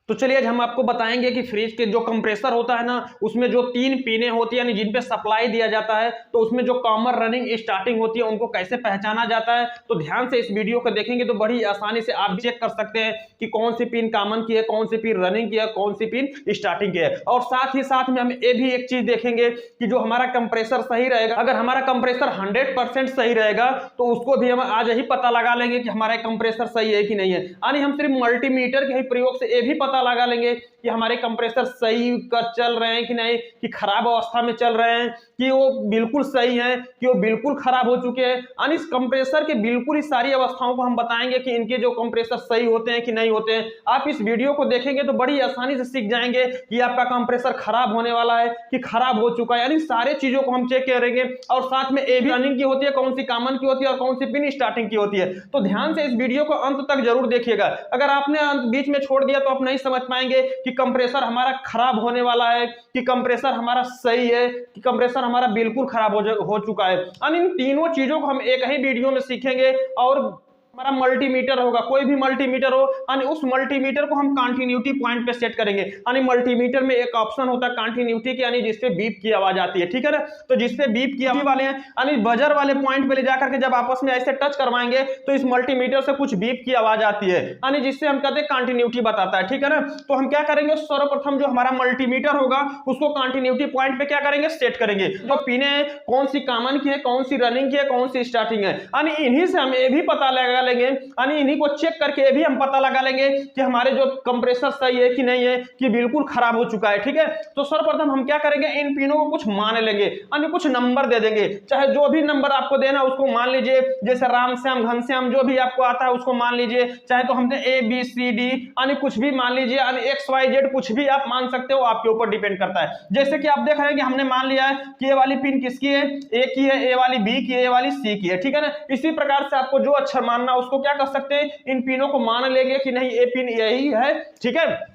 तो चलिए आज हम आपको बताएंगे कि फ्रिज के जो कंप्रेसर होता है ना, उसमें जो 3 पिने होती है यानी जिन पे सप्लाई दिया जाता है, तो उसमें जो कॉमन रनिंग स्टार्टिंग होती है उनको कैसे पहचाना जाता है। तो ध्यान से इस वीडियो को देखेंगे तो बड़ी आसानी से आप चेक कर सकते हैं कि कौन सी पिन कॉमन की है, कौन सी पिन रनिंग की है, कौन सी पिन स्टार्टिंग की है। और साथ ही साथ में हम ये भी एक चीज देखेंगे कि जो हमारा कंप्रेसर सही रहेगा, अगर हमारा कंप्रेसर 100% सही रहेगा तो उसको भी हम आज ही पता लगा लेंगे कि हमारा कंप्रेसर सही है कि नहीं है। यानी हम सिर्फ मल्टीमीटर के ही प्रयोग से ये भी पता लगा लेंगे कि हमारे कंप्रेसर सही कर चल रहे हैं कि नहीं, कि खराब अवस्था में चल रहे हैं, कि वो बिल्कुल सही है, कि वो बिल्कुल खराब हो चुके हैं। यानी इस कंप्रेसर के बिल्कुल ही सारी अवस्थाओं को हम बताएंगे कि इनके जो कंप्रेसर सही होते हैं कि नहीं होते हैं। आप इस वीडियो को देखेंगे तो बड़ी आसानी से सीख जाएंगे कि आपका कंप्रेसर खराब होने वाला है कि खराब हो चुका है। यानी सारे चीजों को हम चेक करेंगे और साथ में ए भी रनिंग की होती है, कौन सी कॉमन की होती है और कौन सी पिन स्टार्टिंग की होती है। तो ध्यान से इस वीडियो को अंत तक जरूर देखिएगा। अगर आपने बीच में छोड़ दिया तो आप नहीं समझ पाएंगे कि कंप्रेसर हमारा खराब होने वाला है, कि कंप्रेसर हमारा सही है, कि कंप्रेसर हमारा बिल्कुल खराब हो चुका है। इन तीनों चीजों को हम एक ही वीडियो में सीखेंगे। और हमारा मल्टीमीटर होगा, कोई भी मल्टीमीटर हो, यानी उस मल्टीमीटर को हम कंटिन्यूटी पॉइंट पे सेट करेंगे। यानी मल्टीमीटर में एक ऑप्शन होता है कंटिन्यूटी की, यानी जिसपे बीप की आवाज आती है, ठीक है ना। तो जिसपे बीप की आवाज वाले हैं, यानी बजर वाले पॉइंट पे ले जाकर के जब आपस में ऐसे टच करवाएंगे तो इस मल्टीमीटर से कुछ बीप की आवाज आती है, यानी जिससे हम कहते हैं कंटिन्यूटी बताता है, ठीक है ना। तो हम क्या करेंगे, सर्वप्रथम जो हमारा मल्टीमीटर होगा उसको कंटिन्यूटी पॉइंट पे क्या करेंगे, सेट करेंगे। जो पिने कौन सी कॉमन की है, कौन सी रनिंग की है, कौन सी स्टार्टिंग है, यानी इन्हीं से हम ये भी पता लगा लेंगे, यानी इन्हीं को चेक करके भी हम पता लगा लेंगे कि हमारे जो कंप्रेसर सही है कि नहीं है, कि बिल्कुल खराब हो चुका है, ठीक है। तो सर्वप्रथम हम क्या करेंगे, इन पिनों को कुछ मान लेंगे, यानी कुछ नंबर दे देंगे। चाहे जो भी नंबर आपको देना उसको मान लीजिए, जैसे राम श्याम घनश्याम जो भी आपको आता है उसको मान लीजिए। चाहे तो हमने ए बी सी डी यानी कुछ भी मान लीजिए, यानी एक्स वाई जेड कुछ भी आप मान सकते हो, आपके ऊपर डिपेंड करता है। जैसे कि आप देख रहे हैं कि हमने मान लिया है कि ये वाली पिन किसकी है, ए की है, ए वाली बी की है, ए वाली सी की है, ठीक है ना। इसी प्रकार से आपको जो अक्षर मानना उसको क्या कर सकते हैं, इन पिनों को मान लेंगे कि नहीं ये पिन यही है, ठीक है।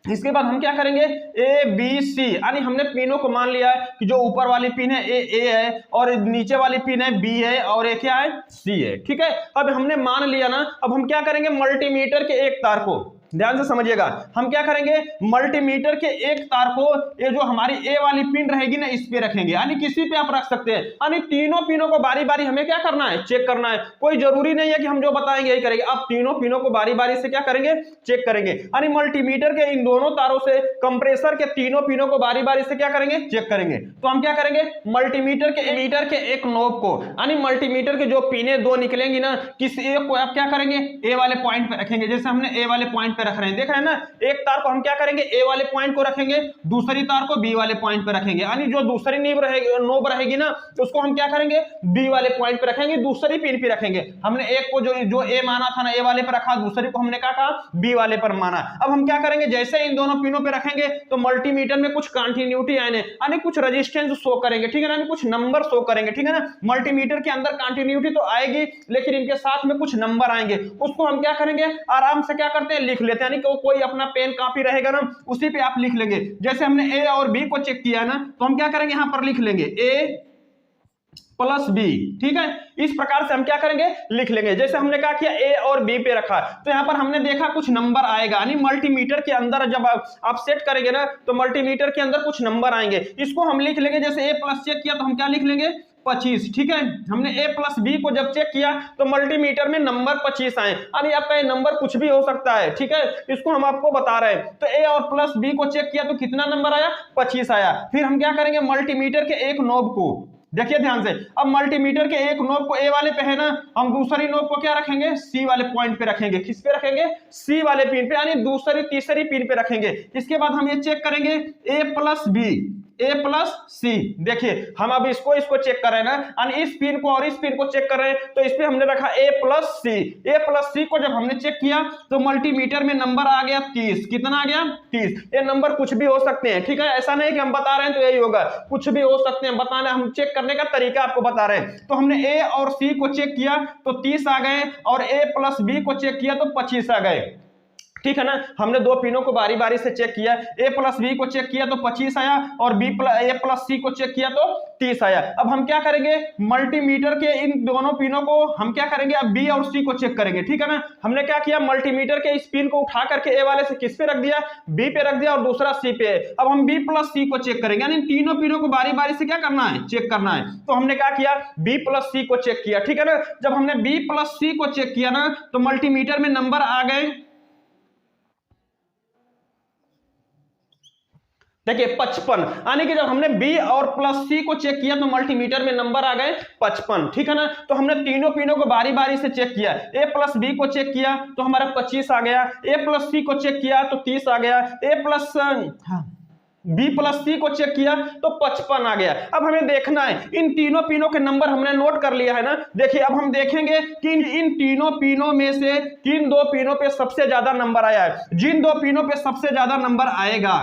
इसके बाद हम क्या करेंगे, ए बी सी, यानी हमने पिनों को मान लिया है कि जो ऊपर वाली पिन है ए है और नीचे वाली पिन है बी है और ये क्या है, सी है, ठीक है। अब हमने मान लिया ना, अब हम क्या करेंगे, मल्टीमीटर के एक तार को ध्यान से समझिएगा, हम क्या करेंगे, मल्टीमीटर के एक तार को ये जो हमारी ए वाली पिन रहेगी ना इस पे रखेंगे, यानी किसी पे आप रख सकते हैं। यानी तीनों पिनों को बारी बारी हमें क्या करना है, चेक करना है। कोई जरूरी नहीं है कि हम जो बताएंगे यही करेंगे, आप तीनों पिनों को बारी बारी से क्या करेंगे, चेक करेंगे। यानी मल्टीमीटर के इन दोनों तारों से कंप्रेसर के तीनों पिनों को बारी बारी से क्या करेंगे, चेक करेंगे। तो हम क्या करेंगे, मल्टीमीटर के मीटर के एक नोब को, यानी मल्टीमीटर के जो पिने दो निकलेंगी ना, किस एक को आप क्या करेंगे, ए वाले पॉइंट पे रखेंगे। जैसे हमने ए वाले पॉइंट पे रख रहे हैं, देख रहे हैं ना, एक तार को हम क्या करेंगे, ए वाले पॉइंट को रखेंगे, दूसरी तार को बी वाले पॉइंट पे रखेंगे। यानी जो दूसरी नोब रहेगी ना उसको हम क्या करेंगे, बी वाले पॉइंट पे रखेंगे, दूसरी पिन पे रखेंगे। हमने एक को जो ए माना था ना ए वाले पे रखा, दूसरी को हमने क्या कहा, बी वाले पर माना। अब हम क्या करेंगे, जैसे इन दोनों पिनों पे रखेंगे तो मल्टीमीटर में कुछ कंटिन्यूटी आने, यानी कुछ रेजिस्टेंस शो करेंगे, ठीक है ना, कुछ नंबर शो करेंगे, ठीक है ना। मल्टीमीटर के अंदर कंटिन्यूटी तो आएगी लेकिन इनके साथ में कुछ नंबर आएंगे, उसको हम क्या करेंगे, आराम से क्या करते हैं, लिख लेते हैं। यानी कोई अपना पेन कॉपी रहेगा ना उसी पे आप लिख लेंगे। जैसे हमने ए और बी को चेक किया ना, तो हम क्या करेंगे, यहां पर लिख लेंगे ए प्लस बी, ठीक है। इस प्रकार से हम क्या करेंगे, लिख लेंगे। जैसे हमने क्या किया, ए और बी पे रखा तो यहां पर हमने देखा कुछ नंबर आएगा, यानी मल्टीमीटर के अंदर जब आप सेट करेंगे ना तो मल्टीमीटर के अंदर कुछ नंबर आएंगे, इसको हम लिख लेंगे। जैसे ए प्लस चेक किया तो हम क्या लिख लेंगे, 25, ठीक है। हमने ए प्लस बी को जब चेक किया तो मल्टीमीटर में नंबर 25 आए, यानी आपका ये नंबर कुछ भी हो सकता है, ठीक है। इसको हम आपको बता रहे हैं। तो ए और प्लस बी को चेक किया तो कितना नंबर आया, 25 आया। फिर हम क्या करेंगे, मल्टीमीटर के एक नोब को देखिए ध्यान से, अब मल्टीमीटर के एक नोब को ए वाले पे है ना, हम दूसरी नोब को क्या रखेंगे, सी वाले पॉइंट पे रखेंगे। किस पे रखेंगे, सी वाले पिन पे, यानी दूसरी तीसरी पिन पे रखेंगे। इसके बाद हम ये चेक करेंगे, ए प्लस बी, ए प्लस सी। देखिए हम अब इसको चेक कर रहे हैं ना, यानी इस पिन को और इस पिन को चेक कर रहे हैं, तो इस पे हमने रखा ए प्लस सी। ए प्लस सी को जब हमने चेक किया तो मल्टीमीटर में नंबर आ गया 30। कितना आ गया, 30। ये नंबर कुछ भी हो सकते हैं, ठीक है। ऐसा नहीं कि हम बता रहे हैं तो यही होगा, कुछ भी हो सकते हैं। बताना, हम चेक करने का तरीका आपको बता रहे हैं। तो हमने ए और सी को चेक किया तो 30 आ गए, और ए प्लस बी को चेक किया तो 25 आ गए, ठीक है ना। हमने दो पिनों को बारी बारी से चेक किया, ए प्लस बी को चेक किया तो 25 आया, और ए प्लस सी को चेक किया तो 30 आया। अब हम क्या करेंगे, मल्टीमीटर के इन दोनों पिनों को हम क्या करेंगे, अब बी और सी को चेक करेंगे, ठीक है ना। हमने क्या किया, मल्टीमीटर के इस पिन को उठा करके ए वाले से किस पे रख दिया, बी पे रख दिया, और दूसरा सी पे। अब हम बी प्लस सी को चेक करेंगे, यानी तीनों पिनों को बारी बारी से क्या करना है, चेक करना है। तो हमने क्या किया, बी प्लस सी को चेक किया, ठीक है ना। जब हमने बी प्लस सी को चेक किया ना, तो मल्टीमीटर में नंबर आ गए, देखिए 55, यानी कि जब हमने बी और प्लस सी को चेक किया तो मल्टीमीटर में नंबर आ गए 55, ठीक है ना। तो हमने तीनों पिनों को बारी बारी से चेक किया, ए प्लस बी को चेक किया तो हमारा 25 आ गया, ए प्लस सी को चेक किया तो 30 आ गया, ए प्लस बी प्लस सी को चेक किया तो 55 आ गया। अब हमें देखना है, इन तीनों पिनों के नंबर हमने नोट कर लिया है ना। देखिए अब हम देखेंगे कि इन तीनों पिनों में से किन दो पिनों पे सबसे ज्यादा नंबर आया है। जिन दो पिनों पे सबसे ज्यादा नंबर आएगा,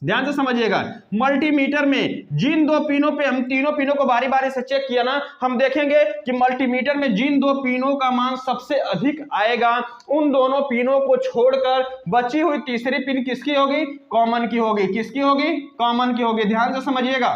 ध्यान से समझिएगा, मल्टीमीटर में जिन दो पिनों पे हम तीनों पिनों को बारी बारी से चेक किया ना, हम देखेंगे कि मल्टीमीटर में जिन दो पिनों का मान सबसे अधिक आएगा, उन दोनों पिनों को छोड़कर बची हुई तीसरी पिन किसकी होगी, कॉमन की होगी। किसकी होगी, कॉमन की होगी। ध्यान से समझिएगा,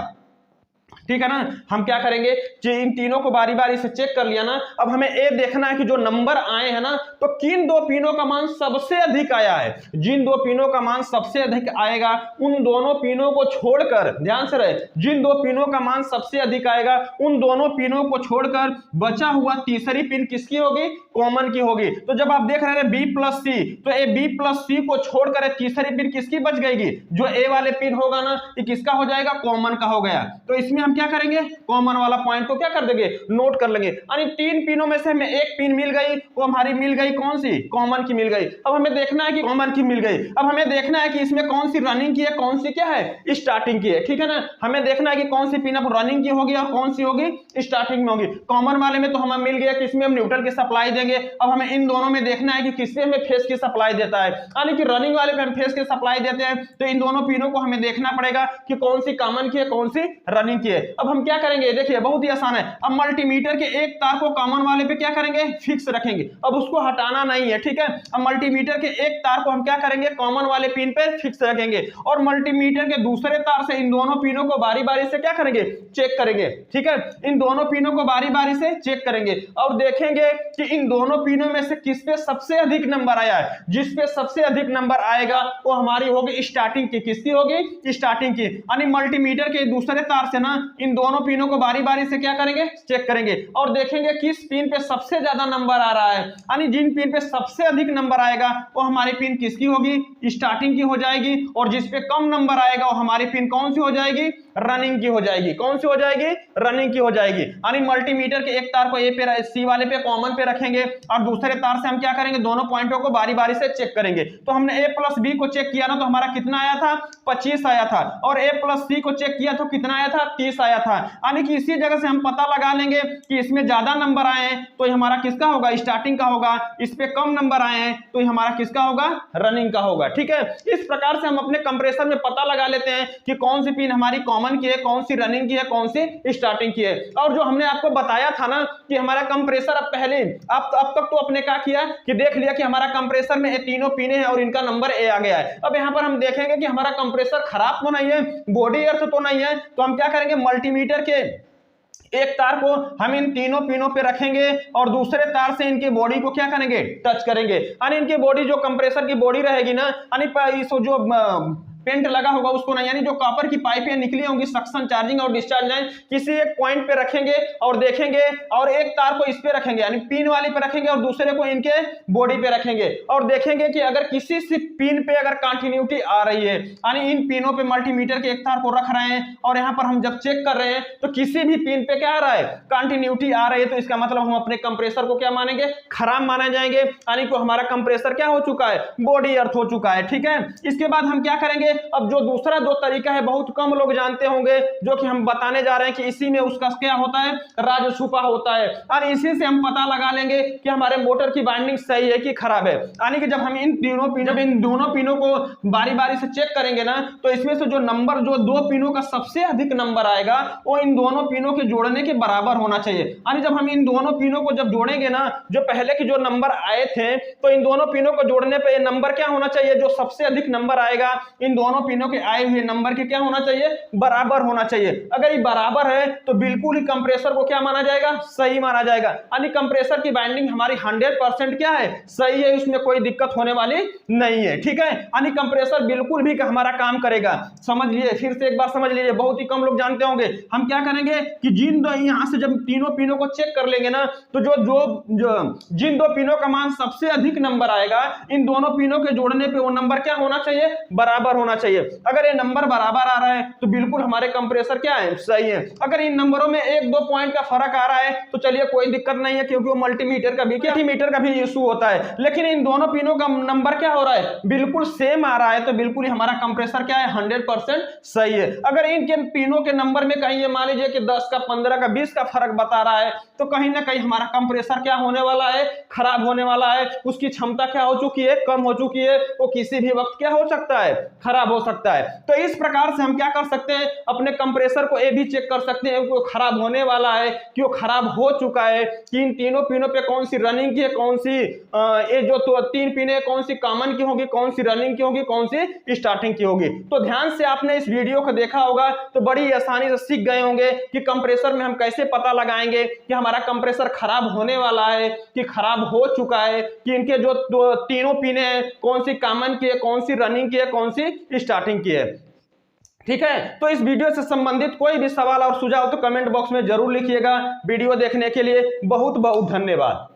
ठीक है ना। हम क्या करेंगे कि इन तीनों को बारी बारी से चेक कर लिया ना, अब हमें ये देखना है कि जो नंबर आए हैं ना, तो किन दो पिनों का मान सबसे अधिक आया है। जिन दो पिनों का मान सबसे अधिक आएगा, उन दोनों पिनों को छोड़कर, ध्यान से रहे, जिन दो पिनों का मान सबसे अधिक आएगा, उन दोनों पिनों को छोड़कर बचा हुआ तीसरी पिन किसकी होगी, कॉमन की होगी। तो जब आप देख रहे हैं बी प्लस सी, तो ए बी प्लस सी को छोड़कर तीसरी पिन किसकी बच गई, जो ए वाले पिन होगा ना, ये किसका हो जाएगा, कॉमन का हो गया। तो इसमें हम क्या करेंगे, कॉमन वाला पॉइंट को क्या कर देंगे, नोट कर लेंगे। यानी तीन पिनों में से हमें एक पिन मिल गई, वो हमारी मिल गई कौन सी, कॉमन की मिल गई। अब हमें देखना है कि कॉमन की मिल गई, अब हमें देखना है कि इसमें कौन सी रनिंग की है, कौन सी क्या है, स्टार्टिंग की है, ठीक है ना। हमें देखना है कि कौन सी पिन अब रनिंग की होगी और कौन सी होगी स्टार्टिंग में होगी। कॉमन वाले में तो हमें मिल गया कि इसमें हम न्यूट्रल की सप्लाई देंगे। अब हमें इन दोनों में देखना है कि किसमें हमें फेस की सप्लाई देता है, यानी कि रनिंग वाले पे हम फेस की सप्लाई देते हैं। तो इन दोनों पिनों को हमें देखना पड़ेगा कि कौन सी कॉमन की है, कौन सी रनिंग की है। अब हम क्या करेंगे, देखिए बहुत ही आसान है। अब मल्टीमीटर के एक तार को कॉमन वाले पे क्या करेंगे, फिक्स रखेंगे, अब उसको हटाना नहीं है, ठीक है। अब मल्टीमीटर के एक तार को हम क्या करेंगे, कॉमन वाले पिन पे फिक्स रखेंगे, और मल्टीमीटर के दूसरे तार से इन दोनों पिनों को बारी बारी से क्या करेंगे, चेक करेंगे, ठीक है। इन दोनों पिनों को बारी बारी से चेक करेंगे और देखेंगे कि इन दोनों पिनों में से किस पे सबसे अधिक नंबर आया है। जिस पे सबसे अधिक नंबर आएगा वो हमारी होगी स्टार्टिंग की। किसकी होगी, स्टार्टिंग की। यानी मल्टीमीटर के दूसरे तार से ना इन दोनों पिनों को बारी बारी से क्या करेंगे, चेक करेंगे और देखेंगे किस पिन पे सबसे ज्यादा नंबर आ रहा है। यानी जिन पिन पे सबसे अधिक नंबर आएगा वो हमारी पिन किसकी होगी, स्टार्टिंग की हो जाएगी, और जिस पे कम नंबर आएगा वो हमारी पिन कौन सी हो जाएगी, रनिंग की हो जाएगी। कौन सी हो जाएगी, रनिंग की हो जाएगी। यानी मल्टीमीटर के एक तार को ए पे, सी वाले पे कॉमन पे रखेंगे, और दूसरे तार से हम क्या करेंगे, दोनों पॉइंटों को बारी बारी से चेक करेंगे। तो हमने ए प्लस बी को चेक किया ना, तो हमारा कितना आया था, 25 आया था, और ए प्लस सी को चेक किया तो कितना आया था, 30 आया था। यानी कि इसी जगह से हम पता लगा लेंगे कि इसमें ज्यादा नंबर आए हैं तो हमारा किसका होगा, स्टार्टिंग का होगा। इस पे कम नंबर आए हैं तो हमारा किसका होगा, रनिंग का होगा, ठीक है। इस प्रकार से हम अपने कंप्रेसर में पता लगा लेते हैं कि कौन सी पिन हमारी कॉमन की है, कौन सी रनिंग की है, कौन सी स्टार्टिंग की है। और जो हमने आपको बताया था ना कि हमारा कंप्रेसर अब पहले अब तक तो अपने क्या किया कि देख लिया कि हमारा कंप्रेसर में ये तीनों पिने हैं और इनका नंबर ए आ गया है। अब यहां पर हम देखेंगे कि हमारा कंप्रेसर खराब तो नहीं है, बॉडी अर्थ तो नहीं है, तो हम क्या करेंगे, मल्टीमीटर के एक तार को हम इन तीनों पिनों पे रखेंगे और दूसरे तार से इनकी बॉडी को क्या करेंगे, टच करेंगे। यानी इनकी बॉडी, जो कंप्रेसर की बॉडी रहेगी ना, यानी जो पेंट लगा होगा उसको नहीं, यानी जो कॉपर की पाइपें निकली होंगी, सक्शन, चार्जिंग और डिस्चार्ज लाइन, किसी एक पॉइंट पे रखेंगे और देखेंगे, और एक तार को इस पे रखेंगे यानी पिन वाली पे रखेंगे और दूसरे को इनके बॉडी पे रखेंगे, और देखेंगे कि अगर किसी से पिन पे अगर कंटिन्यूटी आ रही है, यानी इन पिनों पे मल्टीमीटर के एक तार को रख रहे हैं और यहाँ पर हम जब चेक कर रहे हैं तो किसी भी पिन पे क्या आ रहा है, कंटिन्यूटी आ रही है, तो इसका मतलब हम अपने कंप्रेसर को क्या मानेंगे, खराब माने जाएंगे, यानी कि हमारा कंप्रेसर क्या हो चुका है, बॉडी अर्थ हो चुका है, ठीक है। इसके बाद हम क्या करेंगे अब जो दूसरा दो तरीका है बहुत कम लोग जानते होंगे, जो कि हम बताने जा रहे हैं कि इसी में उसका क्या होता है, राज छुपा होता है, और इसी से हम पता लगा लेंगे कि हमारे मोटर की वाइंडिंग सही है कि खराब है। यानी कि जब हम इन दोनों पिनों को बारी बारी से चेक करेंगे ना, तो इसमें से जो नंबर, जो दो पिनों का सबसे अधिक नंबर आएगा वो इन दोनों पिनों के जोड़ने के बराबर होना चाहिए। यानी जब हम इन दोनों पिनों को जब जोड़ेंगे ना, जो पहले के जो नंबर आए थे, तो इन दोनों पिनों को जोड़ने पे ये नंबर क्या होना चाहिए, जो सबसे अधिक नंबर आएगा इन दोनों पिनों के आए हुए नंबर के क्या होना चाहिए, बराबर होना चाहिए। अगर ये बराबर है तो बिल्कुल ही कंप्रेसर को क्या माना जाएगा, सही माना जाएगा। यानी कंप्रेसर की वाइंडिंग हमारी 100% क्या है, सही है, उसमें कोई दिक्कत होने वाली नहीं है। ठीक है, यानी कंप्रेसर बिल्कुल भी हमारा काम करेगा। समझ लीजिए, फिर से एक बार समझ लीजिए, बहुत ही कम लोग जानते होंगे। हम क्या करेंगे कि जिन दो यहां से जब तीनों पिनों को चेक कर लेंगे ना, तो जिन दो पिनों का मान सबसे अधिक नंबर आएगा, इन दोनों पिनों के जोड़ने पे वो नंबर क्या होना चाहिए, बराबर होना चाहिए। अगर ये नंबर बराबर आ रहा है तो बिल्कुल हमारे कंप्रेसर क्या है, सही है। अगर इन नंबरों में 1-2 पॉइंट का फर्क आ रहा है तो चलिए कोई दिक्कत नहीं है, क्योंकि वो मल्टीमीटर का भी इशू होता है। लेकिन इन दोनों पिनों का नंबर क्या हो रहा है, बिल्कुल सेम आ रहा है, तो बिल्कुल हमारा कंप्रेसर क्या है, 100% सही है। अगर इनके पिनों के नंबर में कहीं ये मान लीजिए कि 10 का, 15 का, 20 का फर्क बता रहा है, तो कहीं ना कहीं हमारा कंप्रेसर क्या होने वाला है, खराब होने वाला है। उसकी क्षमता क्या हो चुकी है, कम हो चुकी है, वो किसी भी वक्त क्या हो सकता है, खराब हो सकता है। तो इस प्रकार से हम क्या कर सकते हैं, अपने कंप्रेसर को ये भी चेक कर सकते हैं कि वो खराब होने वाला है, कि वो खराब हो चुका है, कि इन तीनों पिनों पे कौन सी रनिंग की है, कौन सी ये जो तो 3 पिने कौन सी कॉमन की होगी, कौन सी रनिंग की होगी, कौन सी स्टार्टिंग की होगी। तो ध्यान से आपने इस वीडियो को देखा होगा तो बड़ी आसानी से सीख गए होंगे कि कंप्रेसर में हम कैसे पता लगाएंगे कि हमारा कंप्रेसर खराब होने वाला है कि खराब हो चुका है, कि इनके जो तीनों पिने हैं कौन सी कॉमन की है, कौन सी रनिंग की है, कौन सी स्टार्टिंग की है। ठीक है, तो इस वीडियो से संबंधित कोई भी सवाल और सुझाव तो कमेंट बॉक्स में जरूर लिखिएगा। वीडियो देखने के लिए बहुत बहुत धन्यवाद।